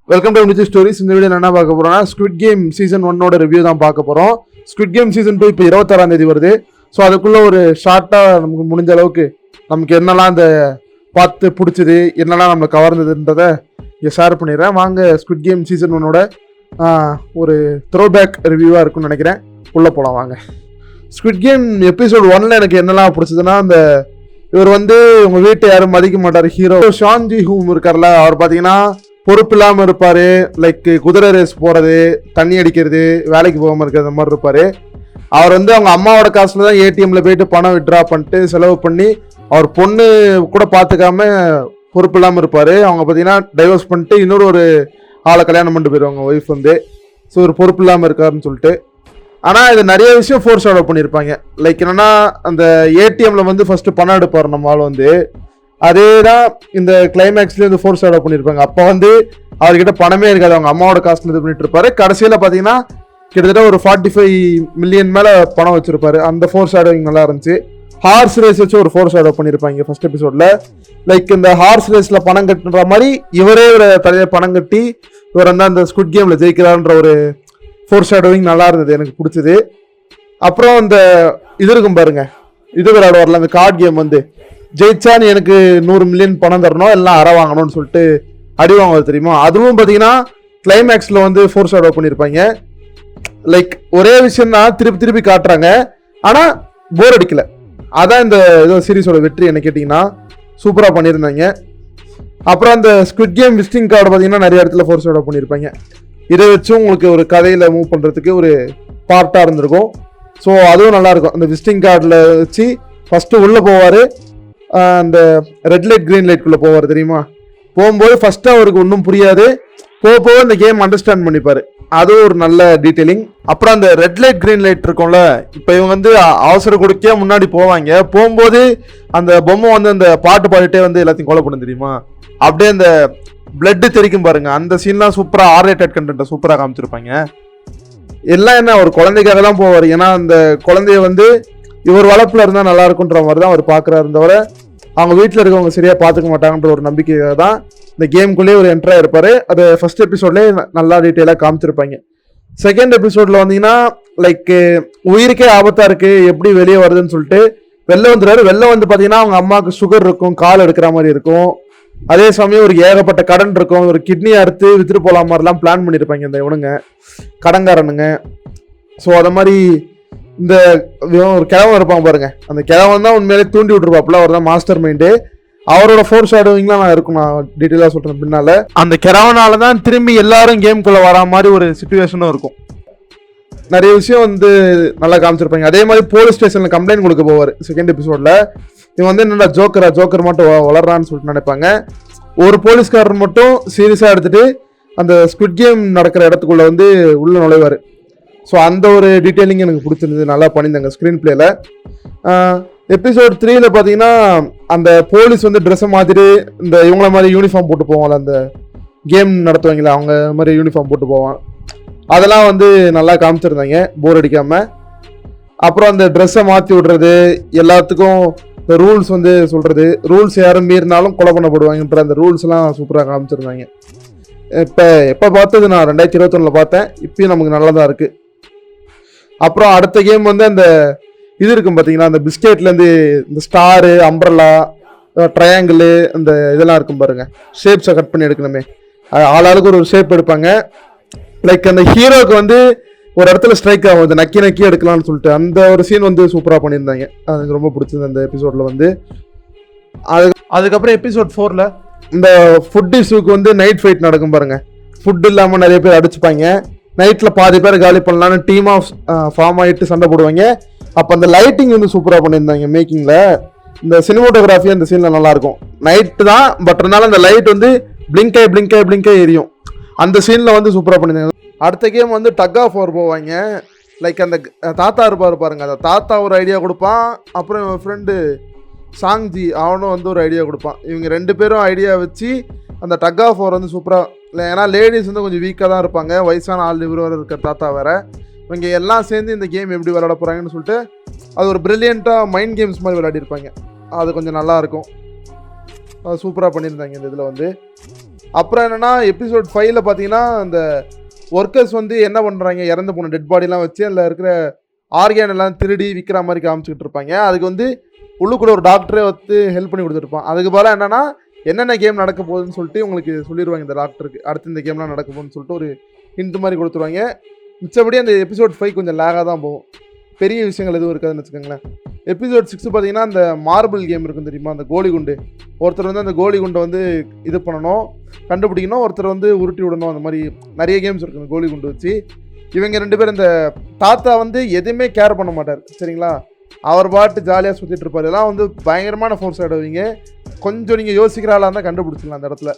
Welcome to music stories. இந்த video என்ன பார்க்க போறோம்னா ஸ்குவிட் கேம் சீசன் 1 ரிவ்யூ தான் பார்க்க போறோம். ஸ்குவிட் கேம் சீசன் 2 இப்போ 26ஆம் தேதி வருது. ஸோ அதுக்குள்ள ஒரு ஷார்ட்டாக நமக்கு முடிஞ்ச அளவுக்கு நமக்கு என்னெல்லாம் அந்த பார்த்து பிடிச்சது, என்னெல்லாம் நம்மளை கவர்ந்ததுன்றதை இங்கே ஷேர் பண்ணிடுறேன். வாங்க ஸ்குவிட் கேம் சீசன் 1 ஒரு த்ரோபேக் ரிவ்யூவாக இருக்கும்னு நினைக்கிறேன். உள்ளே போகலாம் வாங்க. ஸ்குவிட் கேம் எபிசோட் 1 எனக்கு என்னெல்லாம் பிடிச்சதுன்னா, அந்த இவர் உங்கள் வீட்டை யாரும் மதிக்க மாட்டார் ஹீரோ ஷான் ஜி ஹூம் இருக்கார்ல, அவர் பார்த்தீங்கன்னா பொறுப்பு இல்லாமல் இருப்பார். லைக் குதிரை ரேஸ் போகிறது, தண்ணி அடிக்கிறது, வேலைக்கு போகாமல் இருக்கிறது மாதிரி இருப்பார். அவர் அவங்க அம்மாவோட காசுல தான் ஏடிஎம்ல போயிட்டு பணம் வித்ட்ரா பண்ணிட்டு செலவு பண்ணி அவர் பொண்ணு கூட பார்த்துக்காம பொறுப்பு இல்லாமல் இருப்பார். அவங்க பார்த்தீங்கன்னா டைவர்ஸ் பண்ணிட்டு இன்னொரு ஆளை கல்யாணம் பண்ணிட்டு போயிடுவாங்க ஒய்ஃப் ஸோ ஒரு பொறுப்பு இல்லாமல் இருக்காருன்னு சொல்லிட்டு. ஆனால் இது நிறைய விஷயம் ஃபோர்ஸ் ஆர்டர் பண்ணியிருப்பாங்க. லைக் என்னன்னா, அந்த ஏடிஎம்ல ஃபர்ஸ்ட் பணம் எடுப்பார் நம்ம ஆள் அதே தான் இந்த கிளைமேக்ஸ்லேயே ஃபோர்ஸ் ஆர்டர் பண்ணியிருப்பாங்க. அப்போ அவர்கிட்ட பணமே இருக்காது, அவங்க அம்மாவோட காசுல இது பண்ணிட்டு இருப்பாரு. கடைசியில் பார்த்தீங்கன்னா கிட்டத்தட்ட ஒரு 45 மில்லியன் மேலே பணம் வச்சிருப்பாரு. அந்த ஃபோர்ஸ் ஆர்டரிங் நல்லா இருந்துச்சு. ஹார்ஸ் ரேஸ் வச்சு ஒரு ஃபோர்ஸ் ஆர்டர் பண்ணியிருப்பாங்க ஃபர்ஸ்ட் எபிசோட்ல. லைக் இந்த ஹார்ஸ் ரேஸ்ல பணம் கட்டுற மாதிரி இவரே ஒரு தலையை பணம் கட்டி இவர் அந்த ஸ்குவிட் கேம்ல ஜெயிக்கிறார்ன்ற ஒரு ஃபோர்ஸ் ஆர்டரிங் நல்லா இருந்தது, எனக்கு பிடிச்சது. அப்புறம் இந்த இது இருக்கும் பாருங்க, இது விளையாட வரல, அந்த கார்டு கேம் ஜெயிச்சான்னு எனக்கு 100 மில்லியன் பணம் தரணும், எல்லாம் அற வாங்கணும்னு சொல்லிட்டு அடி வாங்குவது தெரியுமா. அதுவும் பார்த்தீங்கன்னா கிளைமேக்ஸில் ஃபோர்ஸ் ஆர்டர் பண்ணியிருப்பாங்க. லைக் ஒரே விஷயம் தான் திருப்பி திருப்பி காட்டுறாங்க, ஆனால் போர் அடிக்கல. அதான் இந்த ஏதோ சீரிஸோட வெற்றி என்ன கேட்டிங்கன்னா, சூப்பராக பண்ணியிருந்தாங்க. அப்புறம் அந்த ஸ்குவிட் கேம் விசிட்டிங் கார்டு பார்த்தீங்கன்னா நிறைய இடத்துல ஃபோர்ஸ் ஆர்டர் பண்ணியிருப்பாங்க. இதை வச்சும் உங்களுக்கு ஒரு கதையில் மூவ் பண்ணுறதுக்கு ஒரு பார்ட்டாக இருந்திருக்கும். ஸோ அதுவும் நல்லாயிருக்கும். அந்த விசிட்டிங் கார்டில் வச்சு ஃபஸ்ட்டு உள்ளே போவார், அந்த ரெட் லைட் க்ரீன் லைட்குள்ளே போவார் தெரியுமா. போகும்போது ஃபஸ்ட்டு அவருக்கு ஒன்றும் புரியாது, போக இந்த கேம் அண்டர்ஸ்டாண்ட் பண்ணிப்பார். அதுவும் ஒரு நல்ல டீட்டெயிலிங். அப்புறம் அந்த ரெட் லைட் க்ரீன் லைட் இருக்கும்ல, இப்போ இவங்க அவசரம் கொடுக்க முன்னாடி போவாங்க. போகும்போது அந்த பொம்மை அந்த பாட்டு பாடிட்டே எல்லாத்தையும் கொலை பண்ண தெரியுமா. அப்படியே அந்த பிளட்டு தெரிக்கும் பாருங்க, அந்த சீன்லாம் சூப்பராக R-rated கண்டென்ட்டை சூப்பராக காமிச்சிருப்பாங்க. எல்லாம் என்ன ஒரு குழந்தைக்காக தான் போவார். ஏன்னா அந்த குழந்தைய இவர் வளர்ப்புல இருந்தால் நல்லா இருக்குன்ற மாதிரி தான் அவர் பார்க்குறாரு தவிர அவங்க வீட்டில் இருக்கவங்க சரியாக பார்த்துக்க மாட்டாங்கன்ற ஒரு நம்பிக்கையாக தான் இந்த கேமுக்குள்ளேயே ஒரு என்ட்ராக இருப்பார். அது ஃபர்ஸ்ட் எபிசோட்லேயே நல்லா டீட்டெயிலாக காமிச்சிருப்பாங்க. செகண்ட் எபிசோடில் லைக் உயிருக்கே ஆபத்தாக இருக்குது, எப்படி வெளியே வருதுன்னு சொல்லிட்டு வெளில வந்துடுறாரு. வெளில பார்த்தீங்கன்னா அவங்க அம்மாவுக்கு சுகர் இருக்கும், கால் எடுக்கிற மாதிரி இருக்கும். அதே சமயம் ஒரு ஏகப்பட்ட கடன் இருக்கும், ஒரு கிட்னி அறுத்து வித்துட்டு போகலாம் மாதிரிலாம் பிளான் பண்ணியிருப்பாங்க இந்த இவனுங்க கடன்காரனுங்க. ஸோ அதை மாதிரி இந்த ஒரு கிழவன் இருப்பாங்க பாருங்க, அந்த கிழவன் தான் உண்மையிலே தூண்டி விட்டுருப்பாப்புல, அவர் தான் மாஸ்டர் மைண்டு. அவரோட ஃபோர்ஸ் ஆடுவீங்களாம் நான் இருக்கும், நான் டீட்டெயிலாக சொல்கிறேன் பின்னால. அந்த கிழவனால தான் திரும்பி எல்லாரும் கேமுக்குள்ளே வரா மாதிரி ஒரு சுச்சுவேஷனும் இருக்கும். நிறைய விஷயம் நல்லா காமிச்சிருப்பாங்க. அதே மாதிரி போலீஸ் ஸ்டேஷனில் கம்ப்ளைண்ட் கொடுக்க போவார் செகண்ட் எபிசோடில். இவன் என்னடா ஜோக்கர் மட்டும் வளர்றான்னு சொல்லிட்டு நினைப்பாங்க. ஒரு போலீஸ்காரர் மட்டும் சீரியஸாக எடுத்துகிட்டு அந்த ஸ்குவிட் கேம் நடக்கிற இடத்துக்குள்ளே உள்ளே நுழைவார். ஸோ அந்த ஒரு டீட்டெயிலிங் எனக்கு பிடிச்சிருந்தது, நல்லா பண்ணியிருந்தாங்க ஸ்க்ரீன் பிளேல. எபிசோட் 3ல் பார்த்தீங்கன்னா அந்த போலீஸ் ட்ரெஸ்ஸை மாற்றிட்டு இந்த இவங்கள மாதிரி யூனிஃபார்ம் போட்டு போவாங்கள்ல, அந்த கேம் நடத்துவாங்களே அவங்க மாதிரி யூனிஃபார்ம் போட்டு போவான். அதெல்லாம் நல்லா காமிச்சிருந்தாங்க போர் அடிக்காமல். அப்புறம் அந்த ட்ரெஸ்ஸை மாற்றி விடுறது, எல்லாத்துக்கும் இந்த ரூல்ஸ் சொல்கிறது, ரூல்ஸ் யாரும் மீறினாலும் கொலை பண்ணப்படுவாங்கன்ற அந்த ரூல்ஸ்லாம் சூப்பராக காமிச்சிருந்தாங்க. எப்போ பார்த்தது நான் 2021 பார்த்தேன், இப்பயும் நமக்கு நல்லா தான் இருக்குது. அப்புறம் அடுத்த கேம் அந்த இது இருக்கும் பார்த்தீங்கன்னா, அந்த பிஸ்கெட்லேருந்து இந்த ஸ்டாரு, அம்ப்ரல்லா, ட்ரையாங்கிள், அந்த இதெல்லாம் இருக்கும் பாருங்க, ஷேப்ஸை கட் பண்ணி எடுக்கணுமே, ஆளாளுக்கு ஒரு ஷேப் எடுப்பாங்க. லைக் அந்த ஹீரோவுக்கு ஒரு இடத்துல ஸ்ட்ரைக் ஆகும், நக்கி எடுக்கலாம்னு சொல்லிட்டு அந்த ஒரு சீன் சூப்பராக பண்ணியிருந்தாங்க. அது எனக்கு ரொம்ப பிடிச்சது அந்த எபிசோடில். அதுக்கப்புறம் எபிசோட் 4ல் இந்த ஃபுட் இஷ்யூக்கு நைட் ஃபைட் நடக்கும் பாருங்க. ஃபுட் இல்லாமல் நிறைய பேர் அடிச்சுப்பாங்க. நைட்டில் பாதி பேர் காலி பண்ணலான்னு டீமாக ஃபார்ம் ஆகிட்டு சண்டை போடுவாங்க. அப்போ அந்த லைட்டிங் சூப்பராக பண்ணியிருந்தாங்க மேக்கிங்கில். இந்த சினிமோட்டோகிராஃபி அந்த சீனில் நல்லாயிருக்கும். நைட்டு தான், பட் இருந்தாலும் அந்த லைட் பிளிங்காய் எரியும். அந்த சீனில் சூப்பராக பண்ணியிருந்தாங்க. அடுத்த கேம் டக் ஆஃப் ஓவர் போவாங்க. லைக் அந்த தாத்தா இருப்பார் பாருங்க, அந்த தாத்தா ஒரு ஐடியா கொடுப்பான். அப்புறம் என் ஃப்ரெண்டு சாங்ஜி அவனும் ஒரு ஐடியா கொடுப்பான். இவங்க 2 பேரும் ஐடியா வச்சு அந்த டக் ஆஃப் ஓவர் சூப்பராக இல்லை. ஏன்னா லேடிஸ் கொஞ்சம் வீக்காக தான் இருப்பாங்க, வயசான ஆள் இவர் இருக்கிற தாத்தா வேறு. இவங்க எல்லாம் சேர்ந்து இந்த கேம் எப்படி விளையாட போகிறாங்கன்னு சொல்லிட்டு அது ஒரு ப்ரில்லியண்ட்டாக மைண்ட் கேம்ஸ் மாதிரி விளையாடிருப்பாங்க. அது கொஞ்சம் நல்லாயிருக்கும், அது சூப்பராக பண்ணியிருந்தாங்க இந்த இதில் அப்புறம் என்னென்னா எபிசோட் 5ல் பார்த்தீங்கன்னா அந்த ஒர்க்கர்ஸ் வந்து என்ன பண்ணுறாங்க, இறந்து போன டெட் பாடிலாம் வச்சு அதில் இருக்கிற ஆர்கான் எல்லாம் திருடி விற்கிற மாதிரி காமிச்சிக்கிட்டு இருப்பாங்க. அதுக்கு வந்து உள்ளுக்குள்ள ஒரு டாக்டரே வந்து ஹெல்ப் பண்ணி கொடுத்துருப்பான். அதுக்கு போல என்னென்னா என்னென்ன கேம் நடக்க போகுதுன்னு சொல்லிட்டு உங்களுக்கு சொல்லிடுவாங்க இந்த டாக்டருக்கு. அடுத்து இந்த கேம்லாம் நடக்க போகுதுன்னு சொல்லிட்டு ஒரு ஹிண்ட் மாதிரி கொடுத்துருவாங்க. மிச்சபடி அந்த எபிசோட் 5 கொஞ்சம் லேகாக தான் போகும், பெரிய விஷயங்கள் எதுவும் இருக்காதுன்னு வச்சுக்கோங்களேன். எபிசோட் 6 பார்த்தீங்கன்னா அந்த மார்பிள் கேம் இருக்கும் தெரியுமா, அந்த கோலி குண்டு. ஒருத்தர் வந்து அந்த கோலி குண்டை வந்து இது பண்ணணும், கண்டுபிடிக்கணும், ஒருத்தர் வந்து உருட்டி விடணும். அந்த மாதிரி நிறைய கேம்ஸ் இருக்குது அந்த கோலி குண்டு வச்சு. இவங்க 2 பேர், இந்த தாத்தா வந்து எதுவுமே கேர் பண்ண மாட்டார் சரிங்களா, அவர் பாட்டு ஜாலியாக சுற்றிட்டு இருப்பார். இதெல்லாம் வந்து பயங்கரமான ஃபோர்ஸ் ஆகிடுவீங்க. கொஞ்சம் நீங்கள் யோசிக்கிறாளா இருந்தால் கண்டுபிடிச்சிடலாம் அந்த இடத்துல.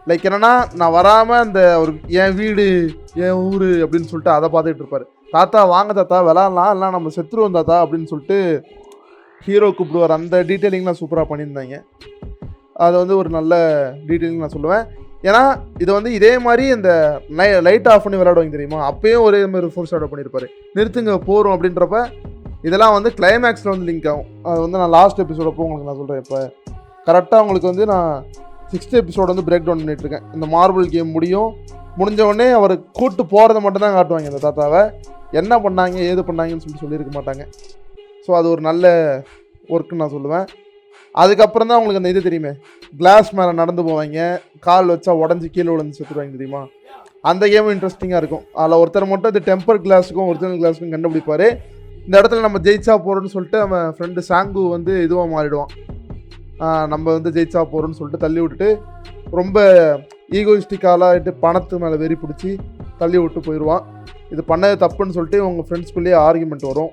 லைக் என்னென்னா நான் வராமல் அந்த ஒரு என் வீடு என் ஊர் அப்படின்னு சொல்லிட்டு அதை பார்த்துக்கிட்டு இருப்பார். தாத்தா வாங்க தாத்தா விளாட்லாம், இல்லை நம்ம செத்துருவோம் தாத்தா அப்படின்னு சொல்லிட்டு ஹீரோ கூப்பிடுவார். அந்த டீட்டெயிலிங்லாம் சூப்பராக பண்ணியிருந்தாங்க. அது வந்து ஒரு நல்ல டீட்டெயிலிங் நான் சொல்லுவேன். ஏன்னா இது வந்து இதே மாதிரி இந்த லைட் ஆஃப் பண்ணி விளையாடுவாங்க தெரியுமா, அப்பயும் ஒரே மாதிரி ஃபோர்ஸ் ஆட் பண்ணியிருப்பார். நிறுத்துங்க போகிறோம் அப்படின்றப்ப இதெல்லாம் வந்து கிளைமேக்ஸில் வந்து லிங்க் ஆகும். அது வந்து நான் லாஸ்ட் எபிசோடப்போ உங்களுக்கு நான் சொல்கிறேன். இப்போ கரெக்டாக உங்களுக்கு வந்து நான் 6th எபிசோட் வந்து பிரேக் டவுன் பண்ணிகிட்ருக்கேன். இந்த மார்பிள் கேம் முடிஞ்ச உடனே அவர் கூப்பிட்டு போகிறத மட்டும் தான் காட்டுவாங்க. இந்த தாத்தாவை என்ன பண்ணாங்க ஏது பண்ணாங்கன்னு சொல்லியிருக்க மாட்டாங்க. ஸோ அது ஒரு நல்ல ஒர்க்குன்னு நான் சொல்லுவேன். அதுக்கப்புறம் தான் உங்களுக்கு அந்த இது தெரியுமே, கிளாஸ் மேலே நடந்து போவாங்க, கால் வச்சா உடஞ்சி கீழே விழுந்து செத்துருவாங்க தெரியுமா, அந்த கேமும் இன்ட்ரெஸ்டிங்காக இருக்கும். அதில் ஒருத்தர் மட்டும் இந்த டெம்பர் கிளாஸுக்கும் ஒரிஜினல் கிளாஸுக்கும் கண்டுபிடிப்பார். இந்த இடத்துல நம்ம ஜெயிச்சா போகிறோன்னு சொல்லிட்டு அவன் ஃப்ரெண்டு சாங்கு வந்து இதுவாக மாறிடுவான். நம்ம வந்து ஜெயிச்சா போகிறோன்னு சொல்லிட்டு தள்ளி விட்டுட்டு ரொம்ப ஈகோயிஸ்டிக்காலாகிட்டு பணத்து மேலே வெறி பிடிச்சி தள்ளி விட்டு போயிடுவான். இது பண்ணது தப்புன்னு சொல்லிட்டு உங்கள் ஃப்ரெண்ட்ஸ்குள்ளேயே ஆர்குமெண்ட் வரும்.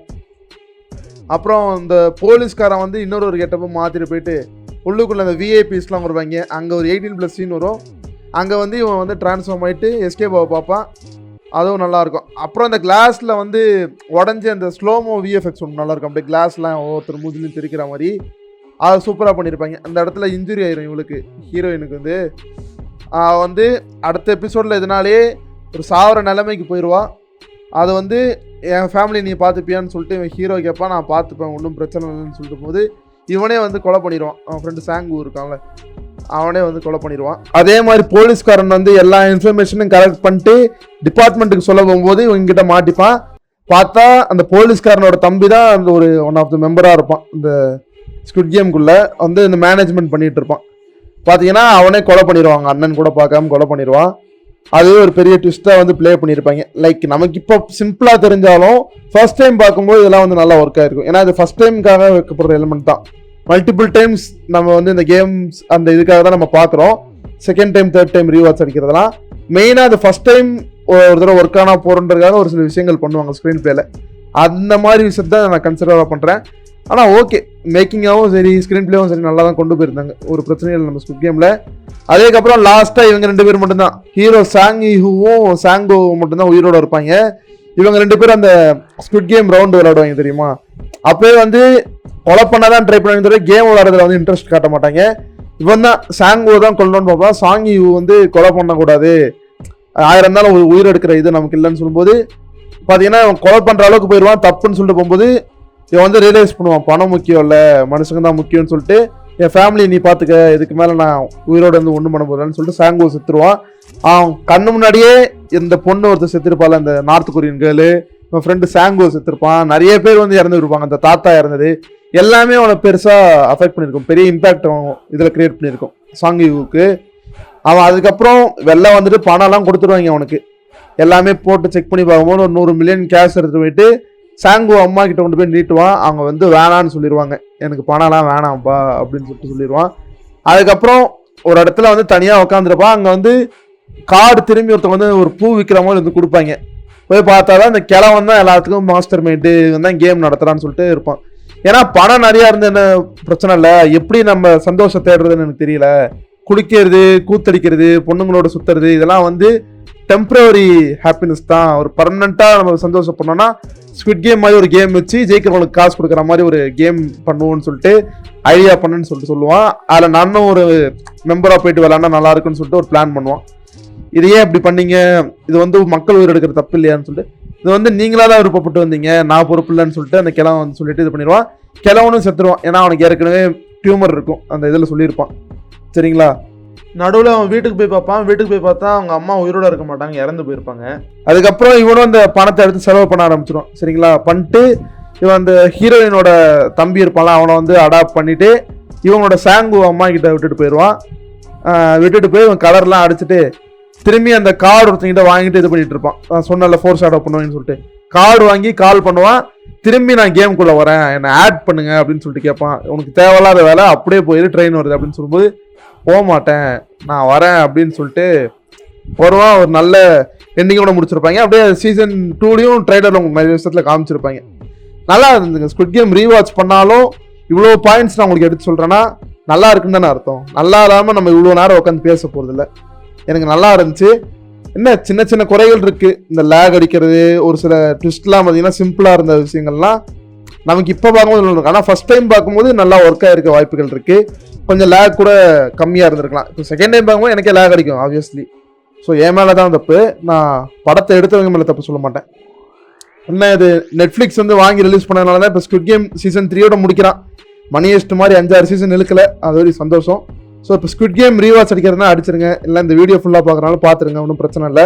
அப்புறம் இந்த போலீஸ்காரன் வந்து இன்னொரு கெட்டப்போ மாற்றிட்டு போயிட்டு உள்ளுக்குள்ளே அந்த விஐபிஸ்லாம் வருவாங்க. அங்கே ஒரு 18+ சீன் வரும். அங்கே வந்து இவன் வந்து ட்ரான்ஸ்ஃபார்ம் ஆகிட்டு எஸ்கேப் ஆக பார்ப்பான். அதுவும் நல்லாயிருக்கும். அப்புறம் அந்த கிளாஸில் வந்து உடஞ்சி அந்த ஸ்லோமோ விஎஃப்எக்ஸ் ஒன்று நல்லாயிருக்கும். அப்படியே கிளாஸ்லாம் ஒவ்வொருத்தர் மூஞ்சிலையும் தெரிக்கிற மாதிரி அது சூப்பராக பண்ணியிருப்பாங்க. அந்த இடத்துல இன்ஜுரி ஆயிரும் இவளுக்கு, ஹீரோயினுக்கு வந்து அடுத்த எபிசோடில் இதனாலே ஒரு சாவர நிலைமைக்கு போயிடுவான். அது வந்து என் ஃபேமிலி நீ பார்த்துப்பியான்னு சொல்லிட்டு இவன் ஹீரோ கேட்பான். நான் பார்த்துப்பேன் ஒன்றும் பிரச்சனை இல்லைன்னு சொல்லிட்டு போது இவனே வந்து கொலை பண்ணிடுவான். அவன் ஃப்ரெண்டு சாங்கு இருக்கான்ல, அவனே வந்து கொலை பண்ணிடுவான். அதே மாதிரி போலீஸ்காரன் வந்து எல்லா இன்ஃபர்மேஷனும் கலெக்ட் பண்ணிட்டு டிபார்ட்மெண்ட்டுக்கு சொல்ல போகும்போது இவங்கிட்ட மாட்டிப்பான். பார்த்தா அந்த போலீஸ்காரனோட தம்பி தான் அந்த ஒரு ஒன் ஆஃப் த மெம்பராக இருப்பான். இந்த ஸ்குவிட் கேமுக்குள்ளே வந்து இந்த மேனேஜ்மெண்ட் பண்ணிகிட்டு இருப்பான். பார்த்தீங்கன்னா அவனே கொலை பண்ணிடுவாங்க, அண்ணன் கூட பார்க்காம கொலை பண்ணிடுவான். அதுவே ஒரு பெரிய ட்விஸ்ட்டாக வந்து ப்ளே பண்ணியிருப்பாங்க. லைக் நமக்கு இப்போ சிம்பிளாக தெரிஞ்சாலும் ஃபர்ஸ்ட் டைம் பார்க்கும்போது இதெல்லாம் வந்து நல்லா ஒர்க் ஆகிருக்கும். ஏன்னா இது ஃபர்ஸ்ட் டைமுக்காக வைக்கப்படுற எலிமெண்ட் தான். மல்டிபிள் டைம்ஸ் நம்ம வந்து இந்த கேம்ஸ் அந்த இதுக்காக தான் நம்ம பார்க்குறோம். Second time third time rewatch அடிக்கிறதுலாம் மெயினாக அது ஃபர்ஸ்ட் டைம் ஒரு தடவை ஒர்க் ஆனால் போகிறன்றதுக்காக ஒரு சில விஷயங்கள் பண்ணுவாங்க ஸ்க்ரீன் பிளேல. அந்த மாதிரி விஷயத்தை நான் கன்சிடராக பண்ணுறேன். ஆனால் ஓகே, மேக்கிங்காகவும் சரி ஸ்க்ரீன் பிளேவும் சரி நல்லா தான் கொண்டு போயிருந்தாங்க, ஒரு பிரச்சனையும் இல்லை நம்ம ஸ்குவிட் கேமில். அதுக்கப்புறம் லாஸ்ட்டாக இவங்க 2 பேர் மட்டும்தான், ஹீரோ சாங்கிஹூவும் சாங்கோ மட்டும்தான் உயிரோடு இருப்பாங்க. இவங்க 2 பேரும் அந்த ஸ்குவிட் கேம் ரவுண்டு விளையாடுவாங்க தெரியுமா, அப்போயே வந்து கொலை பண்ணாதான் ட்ரை பண்ணுவாங்க தவிர கேம் விளையாடுறதுல வந்து இன்ட்ரெஸ்ட் காட்ட மாட்டாங்க. இவன் தான் சாங்கோ தான் கொல்லணும்னு பார்ப்பான். சாங்கிஹூ வந்து கொலை பண்ணக்கூடாது, 1000 இருந்தாலும் உயிர் எடுக்கிற இது நமக்கு இல்லைன்னு சொல்லும்போது பார்த்தீங்கன்னா இவன் கொலை பண்ணுற அளவுக்கு போயிடுவான். தப்புன்னு சொல்லிட்டு போகும்போது இவன் வந்து ரியலைஸ் பண்ணுவான், பணம் முக்கியம் இல்லை மனுஷங்க தான் முக்கியம்னு சொல்லிட்டு என் ஃபேமிலி நீ பார்த்துக்க, இதுக்கு மேலே நான் உயிரோடு வந்து ஒன்றும் பண்ண போகிறேன்னு சொல்லிட்டு சாங்கோ செத்துருவான். அவன் கண்ணு முன்னாடியே இந்த பொண்ணு ஒருத்தர் செத்துருப்பாள், அந்த நார்த் கொரியன் கேர்ளு, என் ஃப்ரெண்டு சாங்கோ செத்துருப்பான். நிறைய பேர் வந்து இறந்து இருப்பாங்க. அந்த தாத்தா இறந்தது எல்லாமே அவனை பெருசாக அஃபெக்ட் பண்ணியிருக்கும், பெரிய இம்பேக்ட் அவன் இதில் கிரியேட் பண்ணியிருக்கும் சாங்கிவுக்கு. அவன் அதுக்கப்புறம் வெளில வந்துட்டு பணம்லாம் கொடுத்துருவாங்க அவனுக்கு. எல்லாமே போட்டு செக் பண்ணி பார்க்கும்போது ஒரு 100 மில்லியன் கேஷ் எடுத்து போயிட்டு சாங்கோ அம்மா கிட்ட கொண்டு போய் நீட்டுவான். அவங்க வந்து வேணான்னு சொல்லிடுவாங்க, எனக்கு பணம்லாம் வேணாம்ப்பா அப்படின்னு சொல்லிடுவான். அதுக்கப்புறம் ஒரு இடத்துல வந்து தனியாக உட்காந்துருப்பான். அங்கே வந்து கார்டு திரும்பி ஒருத்தவங்க வந்து ஒரு பூ விற்கிற மாதிரி வந்து கொடுப்பாங்க. போய் பார்த்தா தான் இந்த கிழவன் தான் எல்லாத்துக்கும் மாஸ்டர் மைண்டு, இவன் தான் கேம் நடத்துறான்னு சொல்லிட்டு இருப்பான். ஏன்னா பணம் நிறையா இருந்து என்ன பிரச்சனை இல்லை, எப்படி நம்ம சந்தோஷம் தேடுறதுன்னு எனக்கு தெரியல. குளிக்கிறது, கூத்தடிக்கிறது, பொண்ணுங்களோட சுற்றுறது இதெல்லாம் வந்து டெம்பரரி ஹாப்பினஸ் தான். ஒரு பர்மனெண்ட்டாக நம்ம சந்தோஷப்படணும்னா ஸ்குவிட் கேம் மாதிரி ஒரு கேம் வச்சு ஜெயிக்கிறவங்களுக்கு காசு கொடுக்குற மாதிரி ஒரு கேம் பண்ணுவோன்னு சொல்லிட்டு ஐடியா பண்ணுன்னு சொல்லுவான். அதில் நானும் ஒரு மெம்பராக போயிட்டு விளாண்டா நல்லா இருக்குன்னு சொல்லிட்டு ஒரு பிளான் பண்ணுவான். இது ஏன் இப்படி பண்ணீங்க, இது வந்து மக்கள் உயிர் எடுக்கிற தப்பு இல்லையான்னு சொல்லிட்டு, இது வந்து நீங்களா தான் விருப்பப்பட்டு வந்தீங்க, நான் பொறுப்பு இல்லைன்னு சொல்லிட்டு அந்த கிழவன் வந்து சொல்லிட்டு இது பண்ணிடுவான். கிழவனும் செத்துருவான், ஏன்னா அவனுக்கு ஏற்கனவே டியூமர் இருக்கும் அந்த இதில் சொல்லியிருப்பான் சரிங்களா. நடுவில் அவன் வீட்டுக்கு போய் பார்ப்பான். வீட்டுக்கு போய் பார்த்தா அவங்க அம்மா உயிரோட இருக்க மாட்டாங்க, இறந்து போயிருப்பாங்க. அதுக்கப்புறம் இவனும் அந்த பணத்தை எடுத்து செலவு பண்ண ஆரம்பிச்சிடும். சரிங்களா? பண்ணிட்டு இவன் அந்த ஹீரோயினோட தம்பி இருப்பான்ல, அவனை வந்து அடாப்ட் பண்ணிட்டு இவனோட சாங்கு அம்மா கிட்ட விட்டுட்டு போயிடுவான். விட்டுட்டு போய் இவன் கலர்லாம் அடிச்சுட்டு திரும்பி அந்த கார்டு ஒருத்தங்கிட்ட வாங்கிட்டு இது பண்ணிட்டு இருப்பான். நான் சொன்னல ஃபோர்ஸ் அடாப்ட் பண்ணுவேன்னு சொல்லிட்டு கார்டு வாங்கி கால் பண்ணுவான். திரும்பி நான் கேமுக்குள்ளே வரேன், என்னை ஆட் பண்ணுங்க அப்படின்னு சொல்லிட்டு கேட்பான். உனக்கு தேவையில்லாத வேலை, அப்படியே போயிரு, ட்ரெயின் வருது அப்படின்னு சொல்லும்போது போக மாட்டேன் நான் வரேன் அப்படின்னு சொல்லிட்டு வருவான். ஒரு நல்ல எண்டிங்கோட முடிச்சிருப்பாங்க. அப்படியே சீசன் 2லையும் ட்ரைலரில் உங்களுக்கு நிறைய விஷயத்தில் காமிச்சிருப்பாங்க. நல்லா இருந்துங்க. ஸ்குவிட் கேம் ரீவாட்ச் பண்ணாலும் இவ்வளோ பாயிண்ட்ஸ் நான் உங்களுக்கு எடுத்து சொல்கிறேன்னா நல்லா இருக்குன்னு தானே அர்த்தம். நல்லா இல்லாமல் நம்ம இவ்வளோ நேரம் உட்காந்து பேச போகிறதில்ல. எனக்கு நல்லா இருந்துச்சு. என்ன சின்ன சின்ன குறைகள் இருக்குது, இந்த லேக் அடிக்கிறது, ஒரு சில ட்விஸ்ட்லாம் பார்த்தீங்கன்னா சிம்பிளாக இருந்த விஷயங்கள்லாம் நமக்கு இப்போ பார்க்கும்போது நல்லா இருக்கும். ஆனால் ஃபஸ்ட் டைம் பார்க்கும்போது நல்லா ஒர்க் ஆகிருக்க வாய்ப்புகள் இருக்குது. கொஞ்சம் லேக் கூட கம்மியாக இருந்திருக்கலாம். இப்போ செகண்ட் டைம் பார்க்கும்போது எனக்கே லேக் அடிக்கும் ஆப்வியஸ்லி. ஸோ என் மேலே தான் தப்பு, நான் படத்தை எடுத்தவங்க மேலே தப்பு சொல்ல மாட்டேன். என்ன இது நெட்ஃப்ளிக்ஸ் வந்து வாங்கி ரிலீஸ் பண்ணதுனால தான் இப்போ ஸ்குவிட் கேம் சீசன் 3யோட முடிக்கிறான். மணி ஹெஸ்ட் மாதிரி 5-6 சீசன் இழுக்கல, அது வரைக்கும் சந்தோஷம். ஸோ இப்போ ஸ்குவிட் கேம் ரீவாட்ச் அடிக்கிறதுனா அடிச்சிருங்க, இல்லை இந்த வீடியோ ஃபுல்லாக பார்க்குறனாலும் பார்த்துருங்க, ஒன்றும் பிரச்சனை இல்லை.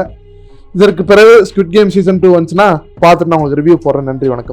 இதற்கு பிறகு ஸ்குவிட் கேம் சீசன் 2 வந்துச்சுன்னா பார்த்துட்டு நான் உங்களுக்கு ரிவ்யூ போடுறேன். நன்றி, வணக்கம்.